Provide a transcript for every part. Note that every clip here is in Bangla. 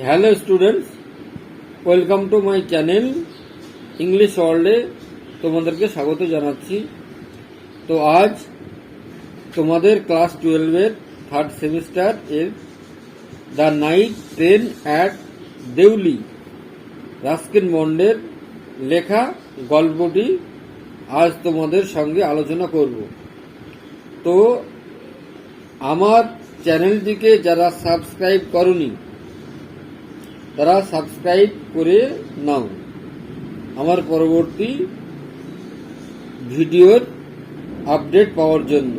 Hello students, welcome to my channel English ওয়ার্ল্ডে তোমাদেরকে স্বাগত জানাচ্ছি। তো আজ তোমাদের ক্লাস 12-এর থার্ড সেমিস্টার এর the night train at Deoli Ruskin বন্ডের লেখা গল্পটি আজ তোমাদের সঙ্গে আলোচনা করব। তো আমার চ্যানেলটিকে যারা সাবস্ক্রাইব করনি তারা সাবস্ক্রাইব করে নাও আমার পরবর্তী ভিডিওর আপডেট পাওয়ার জন্য।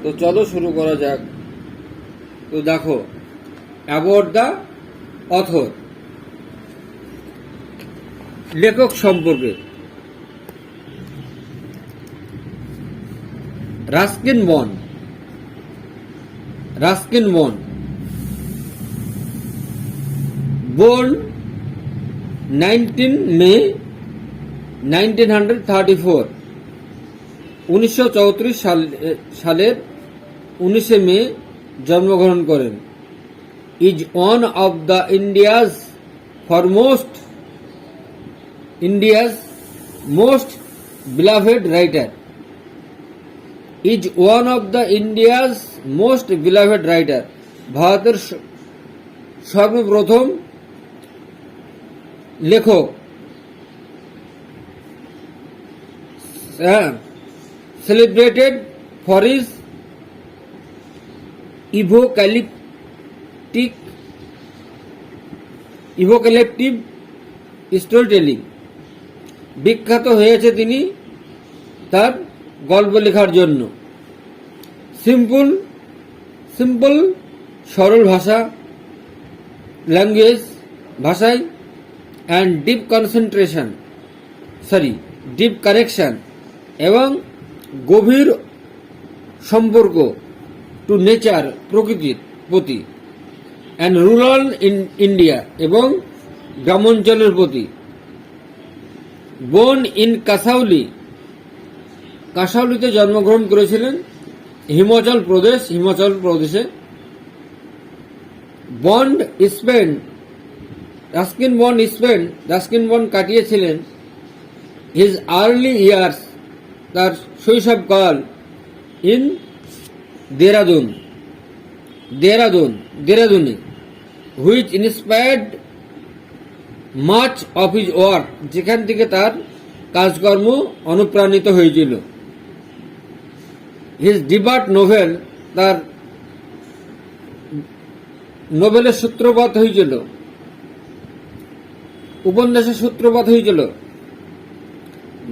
তো চলো শুরু করা যাক। তো দেখো, অ্যাবাউট দ্য অথর, লেখক সম্পর্কে। রাস্কিন বন্ড born 19 May 1934, 1934 সালের 19 মে জন্মগ্রহণ করেন। Is one of the India's most beloved writer. ভারতের সর্বপ্রথম লেখক। Celebrated for his evocative storytelling. বিখ্যাত হয়েছে তিনি তার গল্প লেখার জন্য। সিম্পল সরল ভাষায় and deep connection এবং গভীর সম্পর্ক টু নেচার, প্রকৃতির প্রতি, and rural ইন্ডিয়া এবং গ্রামাঞ্চলের প্রতি। born in কাসাউলিতে জন্মগ্রহণ করেছিলেন, হিমাচল প্রদেশে। রাস্কিন বন্ড কাটিয়েছিলেন হিজ আর্লি ইয়ার্স, তার শৈশবকাল, ইন দেরাদুনে, which inspired much of his work, যেখান থেকে তার কাজকর্ম অনুপ্রাণিত হয়েছিল। হিজ ডিবার্ট নোভেল, তার নোবেলের উপন্যাসের সূত্রপাত হয়েছিল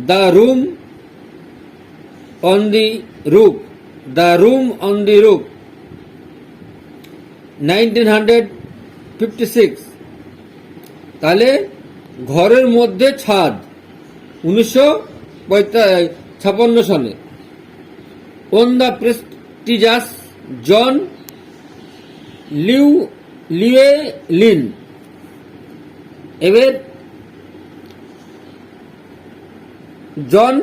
the room on the roof 1956। তাহলে ঘরের মধ্যে ছাদ 1956 সালে। On the prestigious John Llewellyn. এবার জন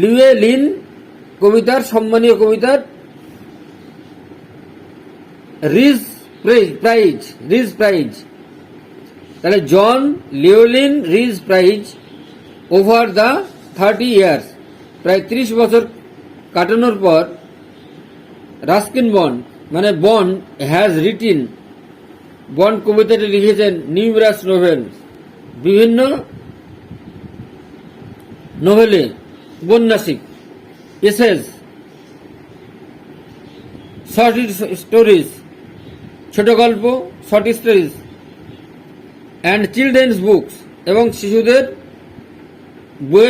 লিউয়েলিন সম্মানীয় কবিতার রিজ প্রাইজ। তাহলে John Llewellyn Rhys prize over the 30 years, প্রায় 30 বছর কাটানোর পর Ruskin Bond has written, Bond কবিতাটি লিখেছেন নিউমেরাস নোভেলস, বিভিন্ন নোভেলে, উপন্যাসিক, এসেজ, শর্ট স্টোরিজ, ছোট গল্প, short stories, and children's books, এবং শিশুদের বই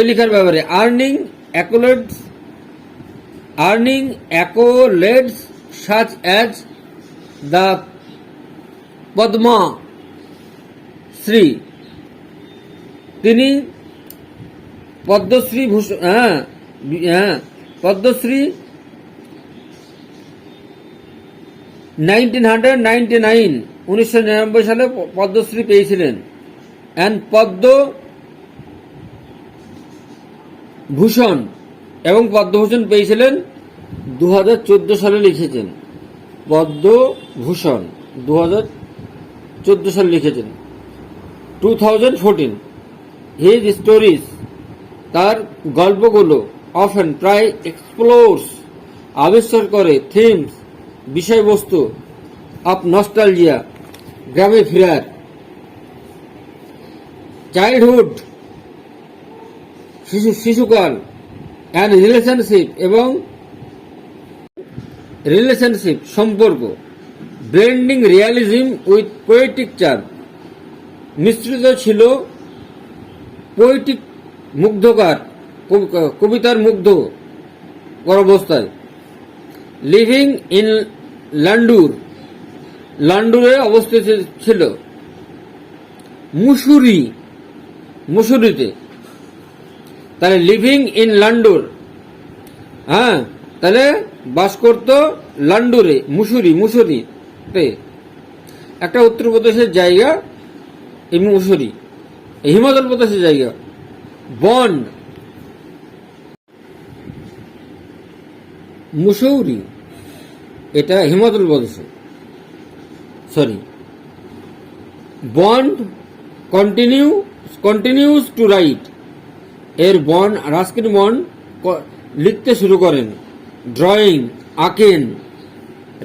লেখার ব্যাপারে। Earning accolades such as the Padmashri, তিনি পদ্মশ্রী 1999 সালে পদ্মশ্রী পেয়েছিলেন। অ্যান্ড পদ্মভূষণ পেয়েছিলেন 2014 সালে লিখেছেন পদ্মভূষণ। 2014 সাল লিখেছেন। 2014 হিজ স্টোরিজ, তার গল্পগুলো অফেন প্রায় এক্সপ্লোরস, আবিষ্কার করে থিমস, বিষয়বস্তু অফ নস্টালজিয়া, গ্রামে ফেরার, চাইল্ডহুড, শিশুকাল, অ্যান্ড রিলেশনশিপ এবং রিলেশনশিপ সম্পর্ক, blending realism with poetic charm, মিশ্রিত ছিল পোয়েটিক মুগ্ধকার, কবিতার মুগ্ধ কর অবস্থায়। লিভিং ইন লান্ডুর, লান্ডুরে অবস্থিত ছিল। মুসুরিতে, তাহলে লিভিং ইন লান্ডুর, হ্যাঁ, তাহলে বাস করত লান্ডুরে, মুসুরিতে, একটা উত্তরপ্রদেশের জায়গা, এই মুসুরি হিমাচল প্রদেশের জায়গা। বন্ড, মুসৌরি, এটা হিমাচল প্রদেশে, sorry. Bond continues to right, এর রাস্কিন বন্ড লিখতে শুরু করেন। ড্রয়িং আঁকেন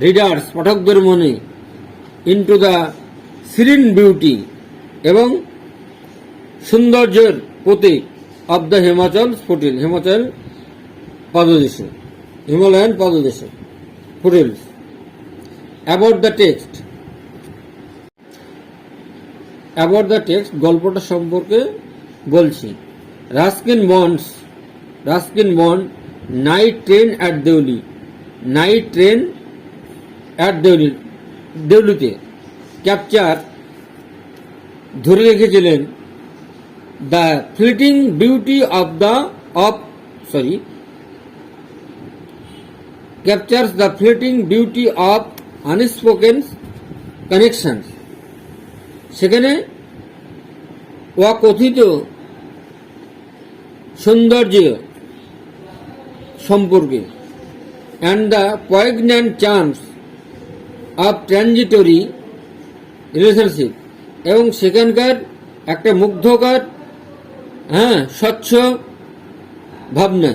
রিডার্স, পাঠকদের মনে, ইন্টু দ্য সিরিন বিউটি এবং সৌন্দর্যের প্রতীক of the Himachal foothill, Himalayan পাদদেশে ফুটিলস। অ্যাবাউট দ্য টেক্সট, গল্পটা সম্পর্কে বলছি। Ruskin Bond night train at দেউলিতে ক্যাপচার ধরে রেখেছিলেন the fleeting beauty captures the fleeting beauty of unspoken connections, সেখানে অকথিত সৌন্দর্য সম্পর্কে, and the poignant charms of transitory relationship, এবং সেখানকার একটা মুগ্ধকর, স্বচ্ছ ভাবনা।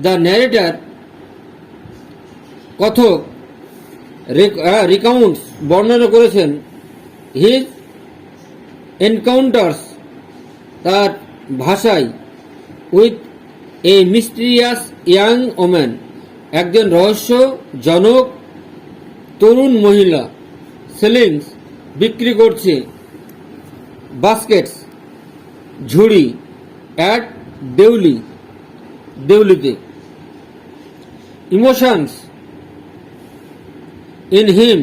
দ্য ন্যারেটর, কথক, রিকাউন্টস, বর্ণনা করেছেন হিজ এনকাউন্টার্স, তার ভাষায়, with a mysterious young woman, একজন রহস্যজনক তরুণ মহিলা, সেলিংস, বিক্রি করছে, বাস্কেটস, ঝুড়ি, অ্যাট দেউলিতে। Emotions in him,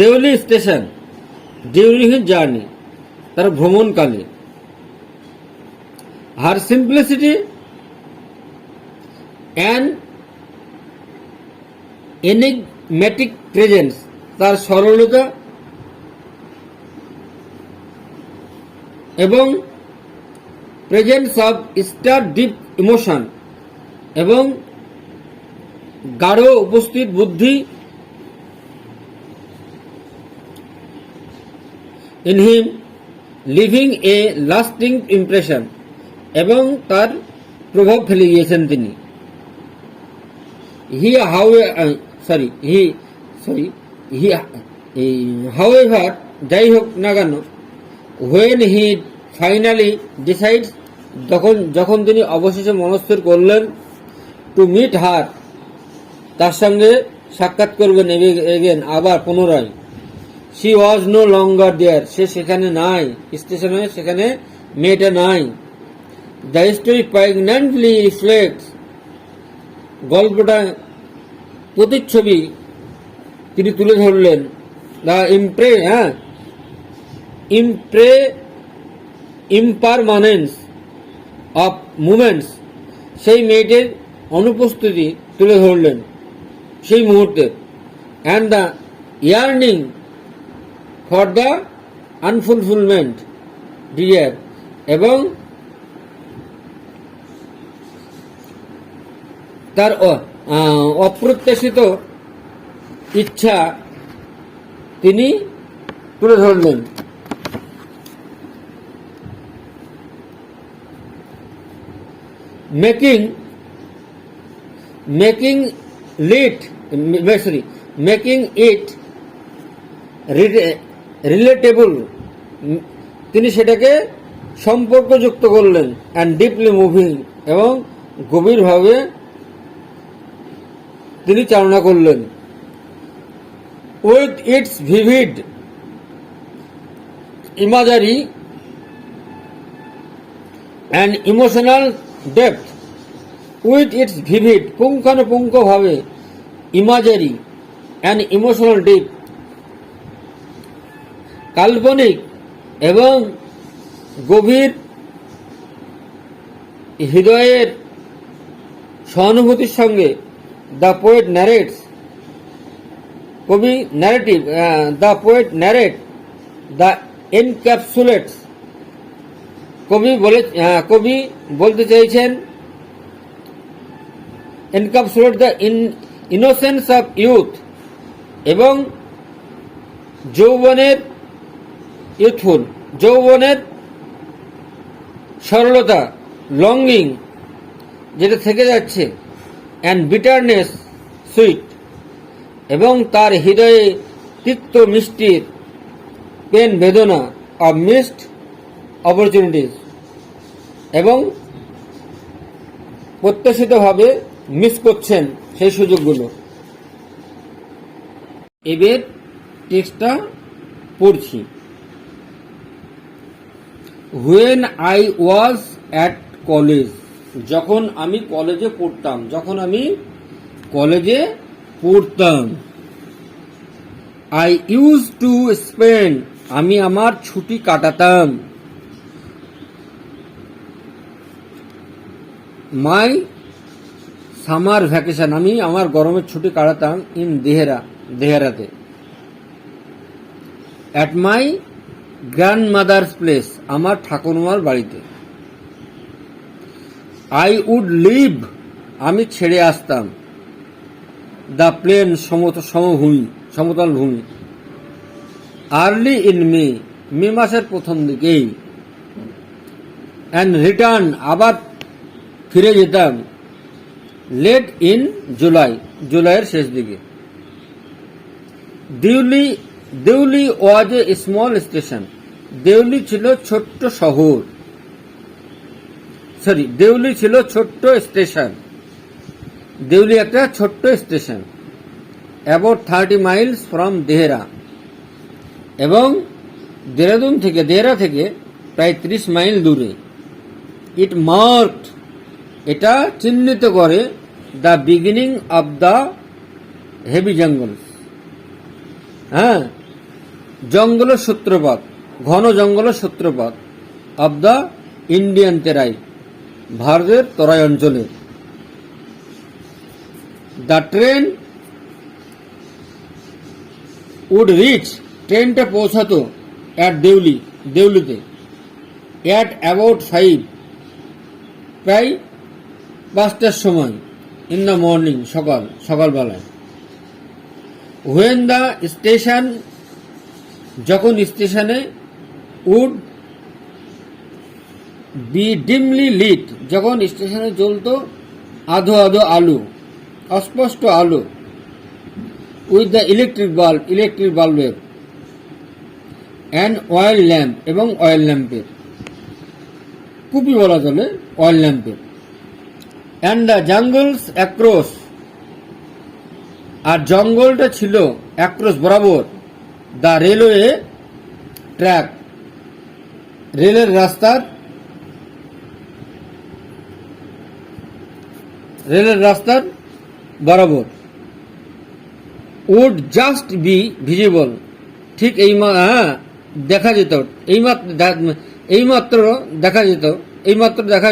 Deoli station, during his journey, তার ভ্রমণকালে। Her simplicity and enigmatic presence, তার সরলতা এবং presence of star deep emotion, এবং গাঢ় উপস্থিত বুদ্ধি, in him living a lasting impression, এবং তার প্রভাব ফেলে গিয়েছেন তিনি। হাউএভার, যাই হোক না কেন, when he finally decides, যখন তিনি অবশেষে মনস্থির করলেন, টু মিট হার, তার সঙ্গে সাক্ষাৎ করবেন এগেন, আবার পুনরায়। শি ওয়াজ নো লঙ্গার দেয়ার, সে সেখানে নাই, স্টেশনে সেখানে মেয়েটা নাই। দ্য স্টোরি প্রেগন্যান্টলি রিফ্লেক্টস, গল্পটা প্রতিচ্ছবি তিনি তুলে ধরলেন। দ্য ইমপারমানেন্স অফ মুমেন্টস, সেই মেয়েটির অনুপস্থিতি তুলে ধরলেন সেই মুহূর্তে। And the yearning for the unfulfilment dear, এবং তার অপ্রত্যাশিত ইচ্ছা তিনি তুলে ধরলেন। মেকিং ইট রিলেটেবল, তিনি সেটাকে সম্পর্কযুক্ত করলেন। অ্যান্ড ডিপলি মুভিং, এবং গভীরভাবে তিনি চালনা করলেন। With its vivid ইমাজারি and emotional depth, with its vivid, পুঙ্খানুপুঙ্খভাবে, ইমাজারি অ্যান্ড ইমোশনাল ডেপথ, কাল্পনিক এবং গভীর হৃদয়ের সহানুভূতির সঙ্গে the poet narrates, the poet narrate the encapsulates, কবি বলতে চাইছেন encapsulate the innocence of youth, এবং যৌবনের সরলতা, লঙ্গিং যেটা থেকে যাচ্ছে, অ্যান্ড বিটারনেস সুইট, এবং তার হৃদয়ে তিক্ত মিষ্টির পেন বেদনা, অফ মিসড অপরচুনিটিস, এবং প্রত্যাশিতভাবে মিস করছেন সেই সুযোগগুলো। এবার টেক্সটটা পড়ছি। When I was at college, যখন আমি কলেজে পড়তাম, I used to spend, আমি আমার ছুটি কাটাতাম, my summer vacation, আমি আমার গরমের ছুটি কাটাতাম, in দেহরাতে, at my grandmother's place, আমার ঠাকুরমার বাড়িতে, I would leave, আমি ছেড়ে আসতাম, the plain, সমতল ভূমি, early in মে মাসের প্রথম দিকেই, and return, আবার ফিরে যেতাম, late in জুলাইয়ের শেষ দিকে। দেউলি ওয়াজ এ স্মল স্টেশন, দেউলি ছিল ছোট্ট শহর, দেউলি ছিল ছোট্ট স্টেশন, দেউলি একটা ছোট্ট station, about 30 miles from Dehra, এবং দেহরা থেকে প্রায় 30 মাইল দূরে। ইট মার্কড, এটা চিহ্নিত করে, the beginning of the heavy jungles, জঙ্গলের সূত্রপাত, ঘন জঙ্গলের সূত্রপাত, অব দ্য ইন্ডিয়ান তেরাই, ভারতের তরাই অঞ্চলে। দ্য ট্রেন উড রিচ, ট্রেনটা পৌঁছাতো, অ্যাট দেউলিতে, অ্যাট অ্যাবাউট 5, প্রায় 5টার সময়, ইন দ্য মর্নিং, সকালবেলায়। হোয়েন দ্য স্টেশন, যখন স্টেশনে, উড বি ডিমলি লিট, যখন স্টেশনে জ্বলতো আধো আলো, অস্পষ্ট আলো, উইথ দ্য ইলেকট্রিক বাল্বের, অ্যান্ড অয়েল ল্যাম্প, এবং অয়েল ল্যাম্পের, কুপি বলা চলে অয়েল ল্যাম্পের, অ্যান্ড দ্য জাঙ্গলস অ্যাক্রস, আর জঙ্গলটা ছিল অ্যাক্রস বরাবর, দ্য রেলওয়ে ট্র্যাক, রেলের রাস্তার বরাবর। উড জাস্ট বি ভিজিবল, ঠিক দেখা যেত, এইমাত্র দেখা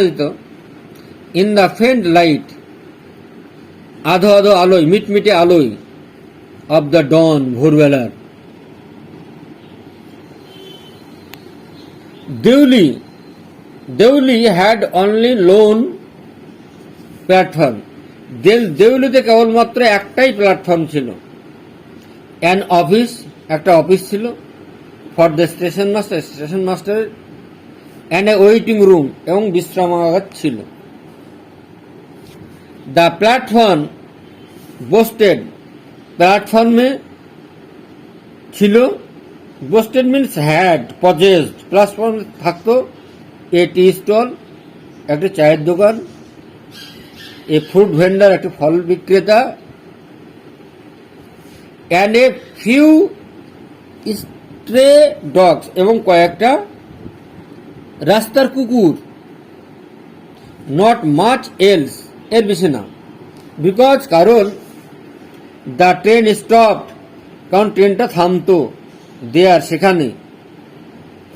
যেত, ইন দ্য ফেন্ট লাইট, আধো আলোয়, মিটমিটে আলোয়, অব দ্য ডন, ভোরবেলার। Deoli had only lone platform, দেউলিতে কেবলমাত্র একটাই প্ল্যাটফর্ম ছিল, অ্যান অফিস, একটা অফিস ছিল, for the station master, station মাস্টারের, অ্যান্ড এ ওয়েটিং রুম, এবং বিশ্রামাগার ছিল। দ্য প্ল্যাটফর্ম বোস্টেড, প্ল্যাটফর্মে ছিল, বোস্টেড মিনস হ্যাড পজেসড, প্ল্যাটফর্মে থাকতো এ টি স্টল, একটা চায়ের দোকান, এ ফ্রুট ভেন্ডার, একটি ফল বিক্রেতা, অ্যান্ড এ ফিউ স্ট্রে ডগস, এবং কয়েকটা রাস্তার কুকুর। নট মাচ এলস, এর বেশি না। বিকজ, কারণ দ্য ট্রেন স্টপড, কারণ ট্রেনটা থামতো, দেয়ার, সেখানে,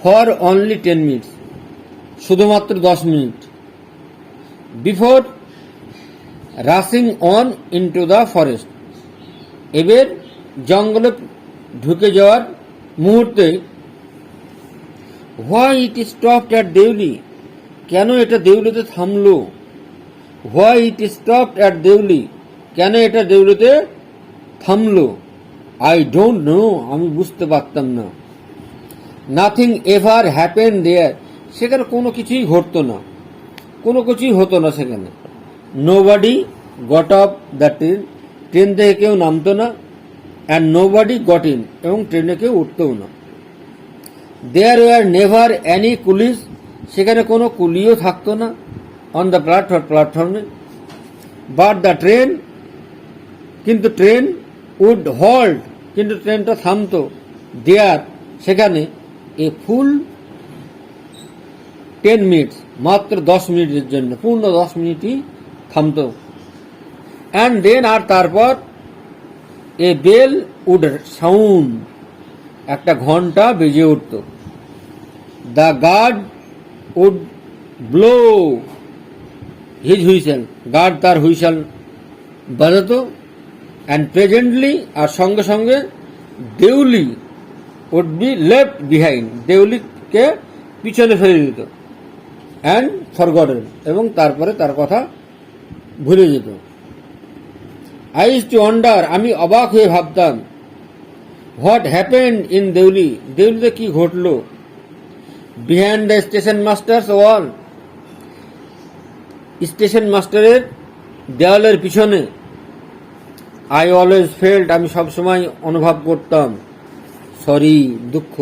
ফর অনলি 10 মিনিটস, শুধুমাত্র 10 minute, before rushing on into the forest, এবার জঙ্গলে ঢুকে যাওয়ার মুহূর্তে। Why it stopped at Deoli, কেন এটা দেউলিতে থামলো? Why it stopped at Deoli, কেন এটা দেউলিতে থামলো? আই ডোন্ট নো, আমি বুঝতে পারতাম না। নাথিং এভার হ্যাপেন দেয়ার, সেখানে কোনো কিছুই ঘটতো না, কোনো কিছুই হতো না সেখানে। Nobody got off the train, train থেকে কেউ নামতো না, অ্যান্ড নোবডি গট ইন, এবং ট্রেনে কেউ উঠতেও না। There were never any coolies, সেখানে কোনো কুলিও থাকতো না, অন দ্য প্ল্যাটফর্মে। বাট দ্য ট্রেন, কিন্তু ট্রেন, উড হল্ট, কিন্তু ট্রেনটা থামতো, দেয়ার, সেখানে, এ ফুল 10 মিনিটস, মাত্র 10 মিনিটের জন্য, পূর্ণ 10 মিনিটই থামতো। অ্যান্ড দেন, আর তারপর, এ বেল উড সাউন্ড, একটা ঘন্টা বেজে উঠত। The guard would blow his whistle, guard তার হুইসেল বাজাতো। অ্যান্ড প্রেজেন্টলি, আর সঙ্গে সঙ্গে, Deoli would be left behind, দেউলিকে পিছনে ফেলে দিত। অ্যান্ড ফরগটেন, এবং তারপরে তার কথা ভুলে যেত। আই ইউজ টু ওয়ান্ডার, আমি অবাক হয়ে ভাবতাম, হোয়াট হ্যাপেন্ড ইন দেউলি, দেউলিতে কি ঘটলো। Behind the station masters wall, station মাস্টারের দেওয়ালের পিছনে। আই অলওয়েজ ফেল্ট, আমি সবসময় অনুভব করতাম, সরি, দুঃখ,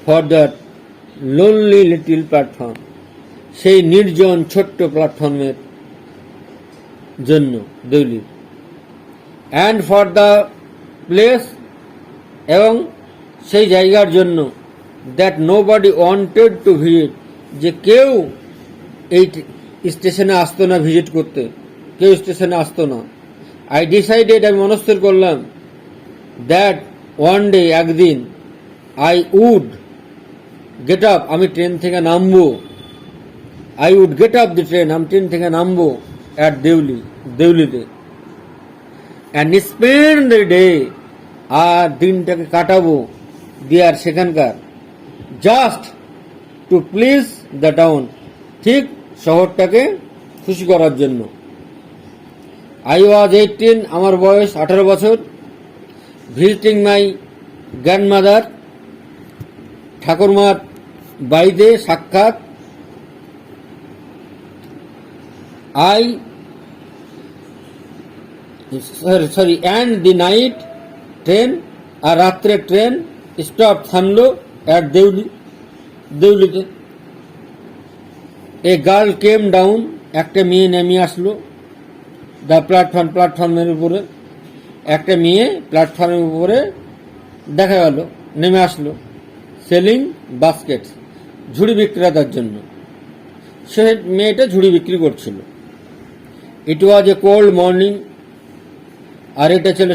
for that lonely little platform, সেই নির্জন ছোট্ট প্ল্যাটফর্মের জন্য, দেউলির। অ্যান্ড ফর দ্য প্লেস, এবং সেই জায়গার জন্য, that nobody wanted to visit, যে কেউ এই স্টেশনে আসতো না ভিজিট করতে, কেউ স্টেশনে আসতো না। আই ডিসাইডেড, আমি মনস্থির করলাম, দ্যাট ওয়ান ডে, একদিন, আই উড গেট আপ, আমি ট্রেন থেকে নামবো। I would get up the train, আমি ট্রেন থেকে নামবো, অ্যাট দেউলি, দেউলিতে। অ্যান্ড স্পেন্ড দ্য ডে, আর দিনটাকে কাটাবো, দেয়ার, সেখানকার, just to please the town, ঠিক শহরটাকে খুশি করার জন্য। আই ওয়াজ 18, আমার বয়স 18 বছর। ভিজিটিং মাই গ্র্যান্ডমাদার, ঠাকুরমার বাড়িতে সাক্ষাৎ। অ্যান্ড দি নাইট ট্রেন, আর রাত্রে ট্রেন স্টপ, থামলো, অ্যাট দেউলি, দেউলিতে। এ গার্ল কেম ডাউন, একটা মেয়ে নেমে আসলো, দ্য প্ল্যাটফর্ম, প্ল্যাটফর্মের উপরে, একটা মেয়ে প্ল্যাটফর্মের উপরে দেখা গেল, নেমে আসলো। সেলিং বাস্কেট, ঝুড়ি বিক্রেতার জন্য, সে মেয়েটা ঝুড়ি বিক্রি করছিল। ইট ওয়াজ এ কোল্ড মর্নিং, আর এটা ছিল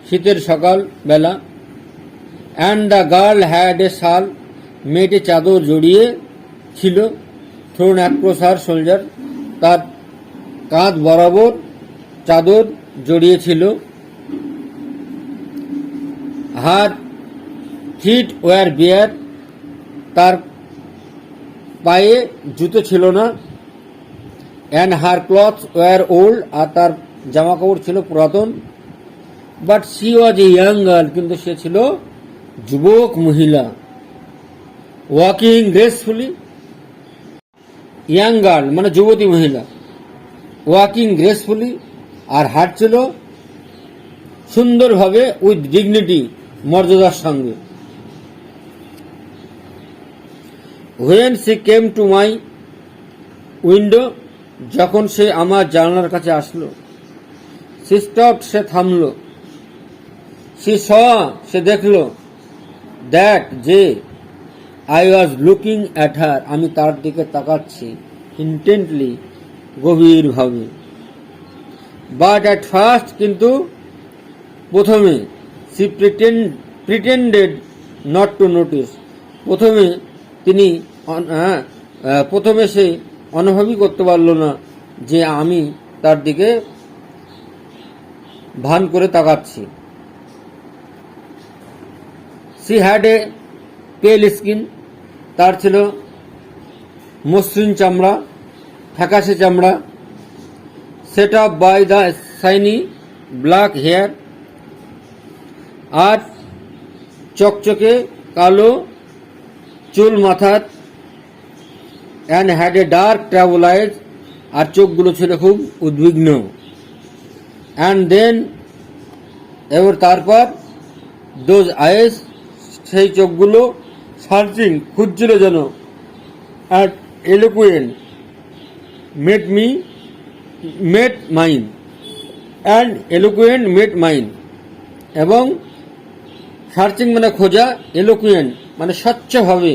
শীতের সকাল বেলা। And the girl had a shawl, মেয়েটি চাদর জড়িয়ে ছিল, থ্রোন অ্যাক্রস হার শোল্ডার, তার কাঁধ বরাবর চাদর জড়িয়েছিল। হার ফিট ওয়ার বিয়ার, তার পায়ে জুতো ছিল না। And her cloth were old, আর তার জামা কাপড় ছিল পুরাতন। But she was a young girl, কিন্তু সে ছিল যুবক মহিলা। ওয়াকিং গ্রেসফুলি, ইয়াং গার্ল মানে যুবতী মহিলা, ওয়াকিং গ্রেসফুলি, আর হাঁটছিল সুন্দরভাবে উইথ ডিগনিটি, মর্যাদার সঙ্গে। When she came to my window, যখন সে আমার জানলার কাছে আসলো। সি স্টপড, সে থামলো। সি স, সে দেখলো। দ্যাট, যে। I was looking at her, আমি তার দিকে তাকাচ্ছি। ইন্টেন্টলি, গভীরভাবে। বাট অ্যাট ফার্স্ট, কিন্তু প্রথমে। She pretended not to notice, প্রথমে সে অনুভবই করতে পারল না যে আমি তার দিকে ভান করে তাকাচ্ছি। সি হ্যাড এ পেল স্কিন, তার ছিল মসৃণ চামড়া, ফ্যাকাশে চামড়া। Set up by the shiny black hair, আর চকচকে কালো চুল মাথার। And had a dark travel eyes, আর চোখগুলো ছিল খুব উদ্বিগ্ন। অ্যান্ড দেন, এবার তারপর, দোজ আইজ, সেই চোখগুলো, সার্চিং, খুঁজছিল যেন, at eloquent met mine, and eloquent met mine, এবং সার্চিং মানে খোঁজা, এলোকুয়েন্ট মানে স্বচ্ছভাবে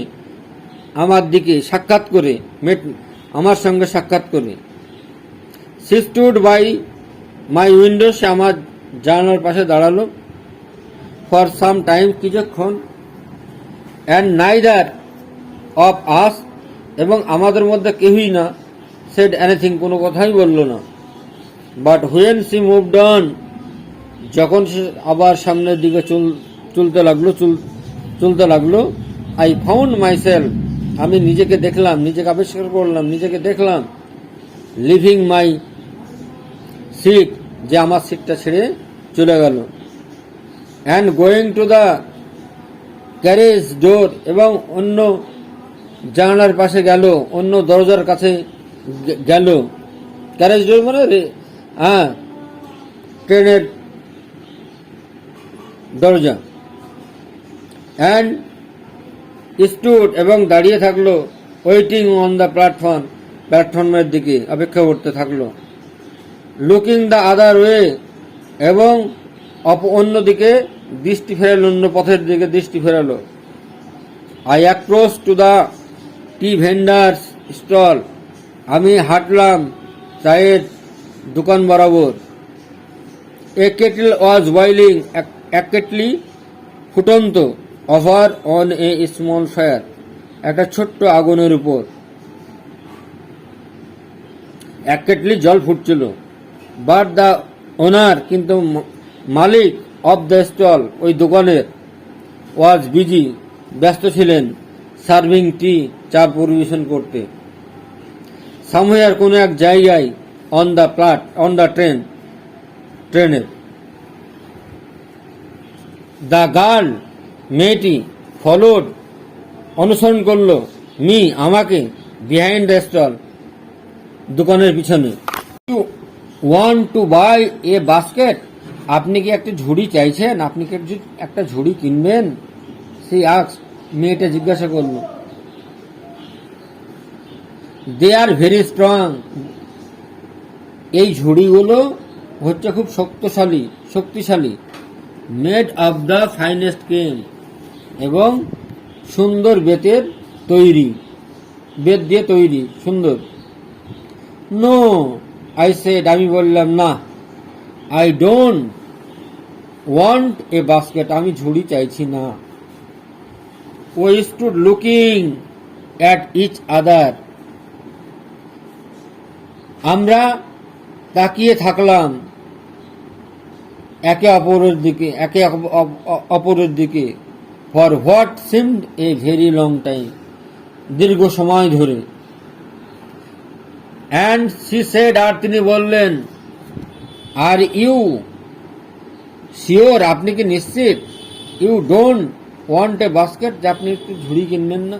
আমার দিকে সাক্ষাৎ করে, আমার সঙ্গে সাক্ষাৎ করে। She stood by my window, সে আমার জানালার পাশে দাঁড়ালো। ফর সাম টাইম, কিছুক্ষণ। অ্যান্ড নাইদার অফ আস, এবং আমাদের মধ্যে কেউই না, সেড এনিথিং, কোনো কথাই বলল না। But when she moved on, যখন সে আবার সামনের দিকে চলতে লাগলো। আই ফাউন্ড মাইসেলফ, আমি নিজেকে দেখলাম, নিজেকে আবিষ্কার করলাম, নিজেকে দেখলাম। লিভিং মাই সিট, যে আমার সিটটা ছেড়ে চলে গেল। And going to the carriage door, এবং অন্য জানালার পাশে গেল, অন্য দরজার কাছে গেল। ক্যারেজ ডোর মানে ট্রেনের দরজা। অ্যান্ড স্টুড, এবং দাঁড়িয়ে থাকলো। ওয়েটিং অন দ্য প্ল্যাটফর্মের দিকে অপেক্ষা করতে থাকলো। লুকিং দ্য আদার ওয়ে, এবং অন্যদিকে দৃষ্টি ফেরালো, অন্য পথের দিকে দৃষ্টি ফেরালো। I across to the tea vendors stall, আমি হাঁটলাম চায়ের দোকান বরাবর। এ কেটল ওয়াজ বয়লিং, এক কেটলি ফুটন্ত। Over on a small fire, একটা ছোট্ট আগুনের উপর এক কেটলি জল ফুটছিল। বাট দ্য ওনার, কিন্তু মালিক, অফ দ্য স্টল, ওই দোকানের, ওয়াজ বিজি, ব্যস্ত ছিলেন। সার্ভিং টি, চা পরিবেশন করতে। সামহেয়ার, কোনো এক জায়গায়। অন দ্য ট্রেনের। দ্য গার্ল, মেয়েটি, ফলোড, অনুসরণ করলো। মি, আমাকে। বিহাইন্ড দ্য স্টল, দোকানের পিছনে। You want to buy a basket, আপনি কি একটা ঝুড়ি চাইছেন? আপনি কি একটা ঝুড়ি কিনবেন? সে আস্কড, মেয়েটা জিজ্ঞাসা করল। দে আর ভেরি স্ট্রং, এই ঝুড়িগুলো হচ্ছে খুব শক্তিশালী। মেড অফ দ্য ফাইনেস্ট কেন, এবং সুন্দর বেত দিয়ে তৈরি, সুন্দর। নো, আই সেড, আমি বললাম, না। I don't want a basket, আমি ঝুড়ি চাইছি না। We stood looking at each other, আমরা তাকিয়ে থাকলাম একে অপরের দিকে। For what seemed a very long time, দীর্ঘ সময় ধরে। অ্যান্ড সি সেড, আর তিনি বললেন, আর ইউ শিওর, আপনি কি নিশ্চিত? You don't want a basket, যে আপনি একটু ঝুড়ি কিনবেন না?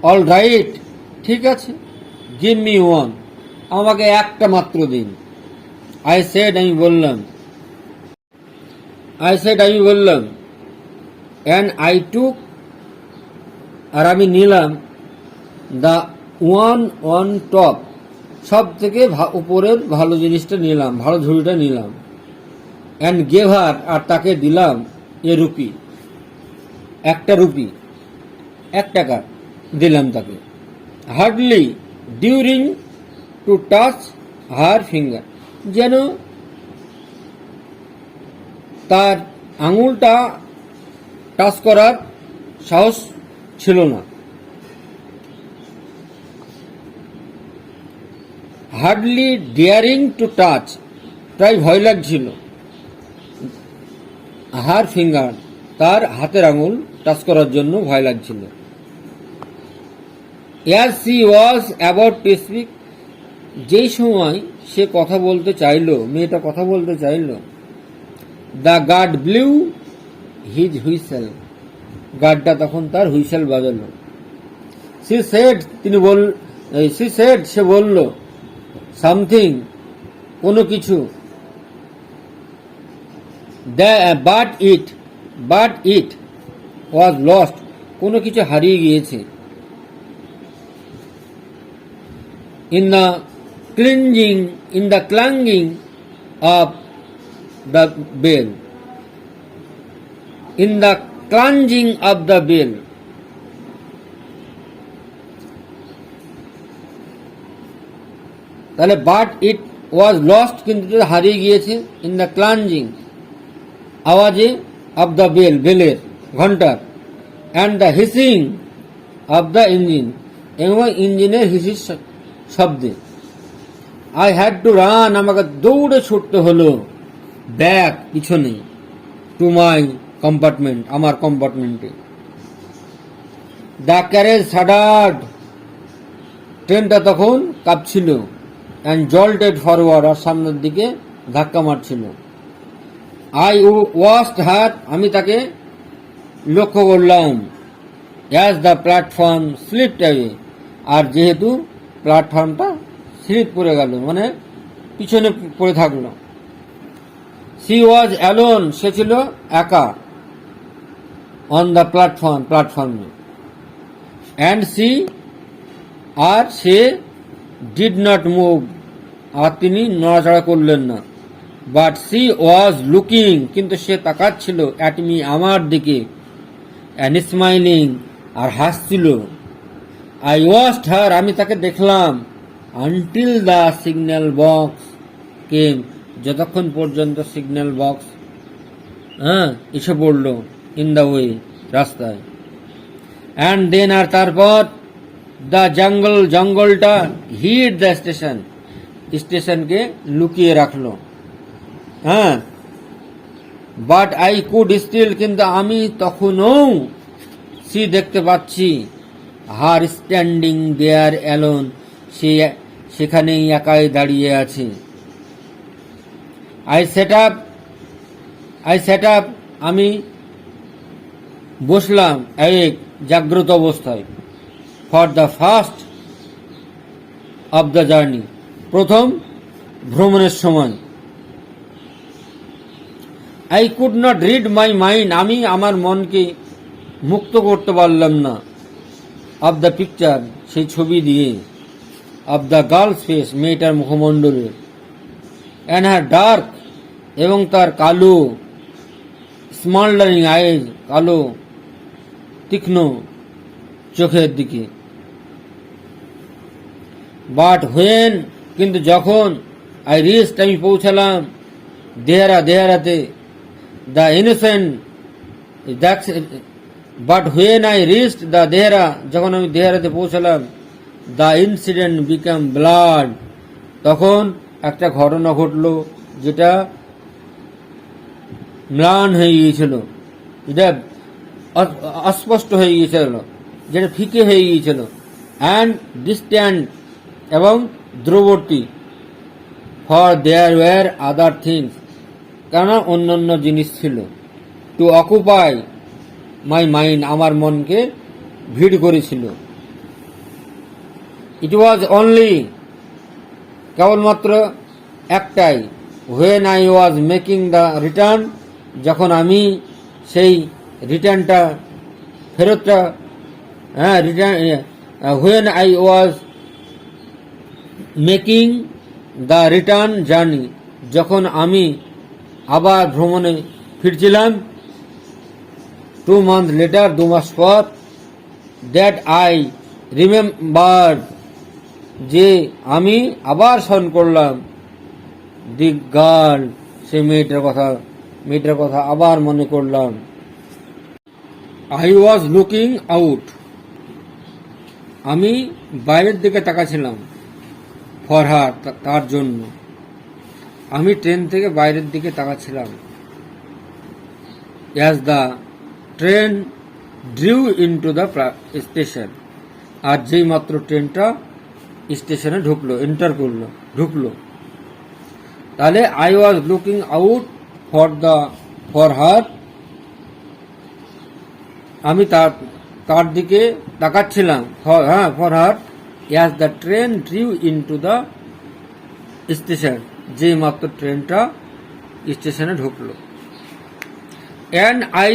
অল রাইট, ঠিক আছে, গিভ মি ওয়ান, আমাকে একটা মাত্র দিন। আই সেড, আমি বললাম, অ্যান্ড আই টুক, আর আমি নিলাম, দ্য ওয়ান অন টপ, সব থেকে উপরের ভালো জিনিসটা নিলাম, ভালো ঝুড়িটা নিলাম। অ্যান্ড গেভ হার, আর তাকে দিলাম এ রুপি, একটা রুপি, 1 টাকা দিলাম তাকে। Hardly during to touch her finger, যেন তার আঙুলটা টাচ করার সাহস ছিল না। হার্ডলি ডিয়ারিং টু টাচ, প্রায় ভয় লাগছিল। হার ফিঙ্গার, তার হাতের আঙুল টাচ করার জন্য ভয় লাগছিল। As she was about to speak, যেই সময় সে কথা বলতে চাইল, মেয়েটা কথা বলতে চাইল, the guard blew his whistle, গার্ডটা তখন তার হুইসেল বাজালো। সি সেড, সে বলল, সামথিং, কোনো কিছু, বাট ইট ওয়াজ লস্ট, কোনো কিছু হারিয়ে গিয়েছে। In the clanging of the bell, in the clanging of the bell, তাহলে বাট ইট ওয়াজ লস্ট, কিন্তু হারিয়ে গিয়েছে। ইন দ্য ক্লাঞ্জিং, আওয়াজে, অফ দ্য বেল, বেলের, ঘন্টার, and the hissing of the engine, এবং ইঞ্জিনের হিসির শব্দে। আই হ্যাড টু রান, আমাকে দৌড়ে ছুটতে হলো, ব্যাক, পিছনে, টু মাই কম্পার্টমেন্ট, আমার কম্পার্টমেন্টে। দ্য ক্যারেজ শাডার্ড, ট্রেনটা তখন কাঁপছিল। অ্যান্ড জল্টেড ফরওয়ার্ড, আর সামনের দিকে ধাক্কা মারছিল। আই ওয়াচড হার, আমি তাকে লক্ষ্য করলাম। As the platform slipped away, আর যেহেতু প্ল্যাটফর্মটা স্লিপ করে গেল, মানে পিছনে পড়ে থাকলো। সি ওয়াজ অ্যালোন, সে ছিল একা। অন দ্য প্ল্যাটফর্মে। অ্যান্ড সি, আর সে, ডিড নট মুভ, আর তিনি নড়াচড়া করলেন না। বাট সি ওয়াজ লুকিং, কিন্তু সে তাকাচ্ছিল, অ্যাট মি, আমার দিকে, অ্যান্ড স্মাইলিং, আর হাসছিল। আই ওয়াচড হার, আমি তাকে দেখলাম। Until the signal box came, যতক্ষণ পর্যন্ত সিগন্যাল বক্স এসে পড়ল, ইন দ্য ওয়ে, রাস্তায়। অ্যান্ড দেন, আর তারপর, দ্য জঙ্গলটা হিড দ্য স্টেশনকে লুকিয়ে রাখলো। বাট আই কুড স্টিল, কিন্তু আমি তখনও সি, দেখতে পাচ্ছি, হার স্ট্যান্ডিং দেয়ার অ্যালোন, সে সেখানেই একাই দাঁড়িয়ে আছে। আই সেট আপ, আমি বসলাম, এক জাগ্রত অবস্থায়। For the first of the journey, প্রথম ভ্রমণের সময়। I could not read my mind, আমি আমার মনকে মুক্ত করতে পারলাম না। অফ দ্য পিকচার, সেই ছবি দিয়ে। অফ দ্য গার্লস ফেস, মেয়েটার মুখমণ্ডলে। অ্যান্ড হার ডার্ক, এবং তার কালো, স্মাল্ডারিং আইজ, কালো তীক্ষ্ণ চোখের দিকে। বাট হোয়েন, কিন্তু যখন, আই রিচড, আমি পৌঁছালাম, দেহারাতে, the innocent, but when I reached the Dehra, যখন আমি দেহারাতে পৌঁছালাম, দ্য ইনসিডেন্ট বিকাম ব্লাড, তখন একটা ঘটনা ঘটলো যেটা ম্লান হয়ে গিয়েছিল, যেটা অস্পষ্ট হয়ে গিয়েছিল, যেটা ফিকে হয়ে গিয়েছিল। অ্যান্ড ডিস্ট্যান্ট, এবং দূরবর্তী। For there were other things, কেননা অন্যান্য জিনিস ছিল। টু অকুপাই মাই মাইন্ড, আমার মনকে ভিড় করেছিল। ইট ওয়াজ অনলি, কেবলমাত্র একটাই, when I was making the return, যখন আমি সেই রিটার্নটা ফেরতটা return, when I was making the return journey, যখন আমি আবার ভ্রমণে ফিরছিলাম। 2 months লেটার, 2 মাস পর, দ্যাট আই রিমেম্বার, যে আমি আবার স্মরণ করলাম, দি গার্ল, সেই মেয়েটার কথা আবার মনে করলাম। আই ওয়াজ লুকিং আউট, আমি বাইরের দিকে তাকাছিলাম, ফর হার, তার জন্য। আমি ট্রেন থেকে বাইরের দিকে তাকাচ্ছিলাম। As the train drew into the station, আর যেই মাত্র ট্রেনটা স্টেশনে ঢুকলো, তাহলে I was looking out for her, আমি তার দিকে তাকাচ্ছিলাম, for her, as the train drew into the station, যে মাত্র ট্রেনটা স্টেশনে ঢুকলো। অ্যান্ড আই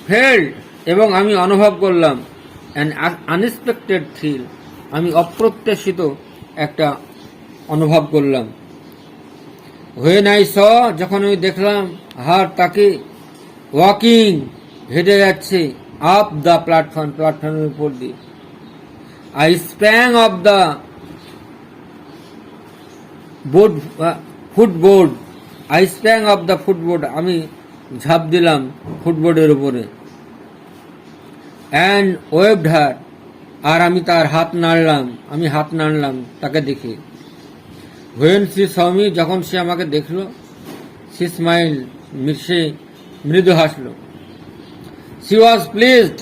ফেল্ট, এবং আমি অনুভব করলাম, অ্যান আনএক্সপেক্টেড থ্রিল, আমি অপ্রত্যাশিত একটা অনুভব করলাম। হোয়েন আই স, যখন আমি দেখলাম, হার, তাকে, ওয়াকিং, হেঁটে যাচ্ছে, আপ দ্য প্ল্যাটফর্মের উপর দিয়ে। I sprang of the ফুটবোর্ড, I sprang of the ফুটবোর্ড, আমি ঝাঁপ দিলাম ফুটবোর্ডের উপরে। অ্যান্ড ওয়েভড হার, আর আমি তার হাত নাড়লাম তাকে দেখে। হোয়েন সি সমি, যখন সে আমাকে দেখলো, সি স্মাইল, সে মৃদু হাসলো। সি ওয়াজ প্লিজড,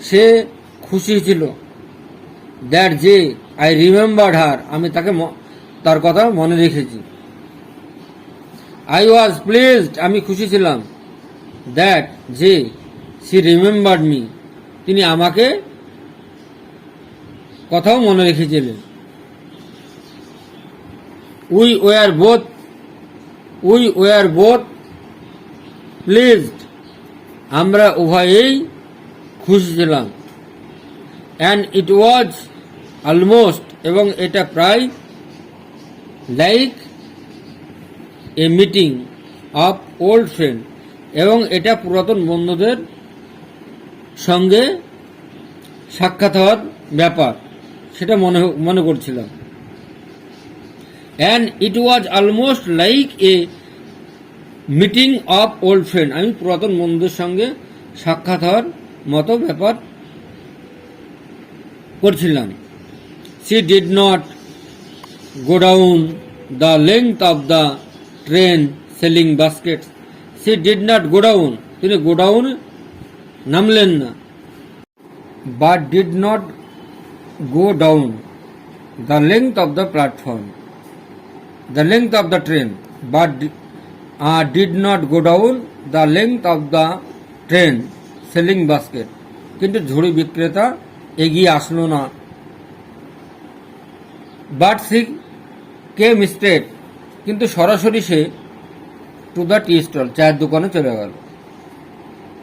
সে খুশি ছিল। দ্যাট, যে আই রিমেম্বার্ড হার, আমি তার কথা মনে রেখেছি। আই ওয়াজ প্লিজড, আমি খুশি ছিলাম। দ্যাট, যে সি রিমেম্বার্ড মি, তিনি আমাকে কথাও মনে রেখেছিলেন। উই ওয়ার বোথ প্লিজড, আমরা উভয়েই খুশি ছিলাম। অ্যান্ড ইট ওয়াজ অলমোস্ট, এবং এটা প্রায়, like a meeting of old friend, এবং এটা পুরাতন বন্ধুদের সঙ্গে সাক্ষাৎ হওয়ার ব্যাপার, সেটা মনে করছিলাম। And it was almost like a meeting of old friend, আমি পুরাতন বন্ধুদের সঙ্গে সাক্ষাৎ হওয়ার মতো ব্যাপার করছিলাম। C did not go down the length of the train selling basket, C did not go down, তিনি গোডাউন নামলেন না। But did not go down the length of the platform, the length of the train, but did not go down the length of the train selling basket, কিন্তু ঝুড়ি বিক্রেতা এগিয়ে আসলো না। বাট সি কেম স্ট্রেট, কিন্তু সরাসরি সে টু দ্য টি স্টল, চায়ের দোকানে চলে গেল।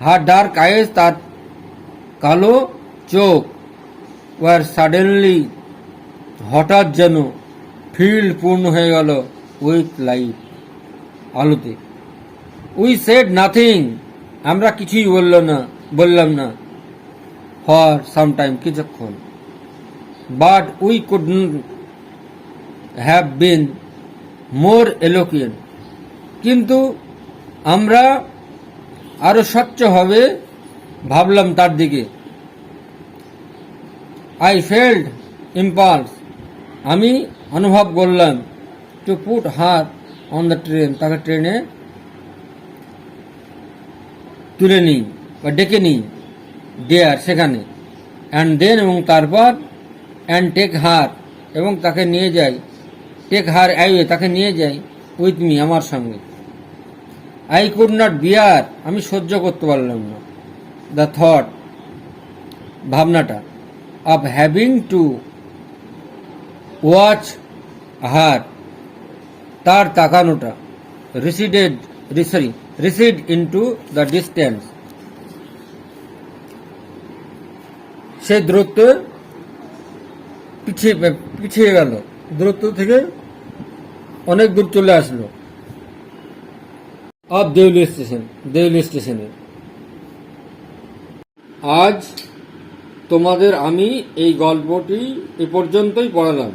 হার ডার্ক আইজ, তার কালো চোখ, ওয়ার সাডেনলি, হঠাৎ যেন, ফিল্ড পূর্ণ হয়ে গেল উইথ লাইট, আলোতে। উই সেড নাথিং, আমরা কিছুই বললাম না, ফর সাম টাইম, কিছুক্ষণ। But we could have been more eloquent, কিন্তু আমরা আরো স্বচ্ছভাবে ভাবলাম তার দিকে। আই ফেল্ড ইম্পালস, আমি অনুভব করলাম, to put her on the train, তাকে ট্রেনে তুলে নিই বা ডেকে নিই, দেয়ার, সেখানে। অ্যান্ড দেন, এবং তারপর, অ্যান্ড টেক হার, এবং তাকে নিয়ে যাই, টেক হার অ্যাওয়ে, তাকে নিয়ে যাই, উইথ মি, আমার সঙ্গে। আই কুড নট বিয়ার, আমি সহ্য করতে পারলাম না। দ্য থট, ভাবনাটা। অফ হ্যাভিং টু ওয়াচ হার, তার তাকানোটা। রিসিড ইনটু দ্য ডিস্টেন্স, সেই দূরত্ব পিছিয়ে গেল, দূরত্ব থেকে অনেক দূর চলে আসলো। অফ দেউলি স্টেশনে। আজ তোমাদের আমি এই গল্পটি এ পর্যন্তই পড়ালাম।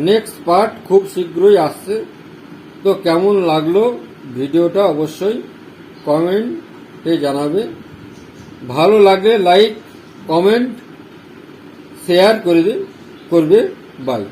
নেক্সট পার্ট খুব শীঘ্রই আসছে। তো কেমন লাগলো ভিডিওটা অবশ্যই কমেন্টে জানাবে। ভালো লাগলে লাইক, কমেন্ট, শেয়ার করবে। বাই।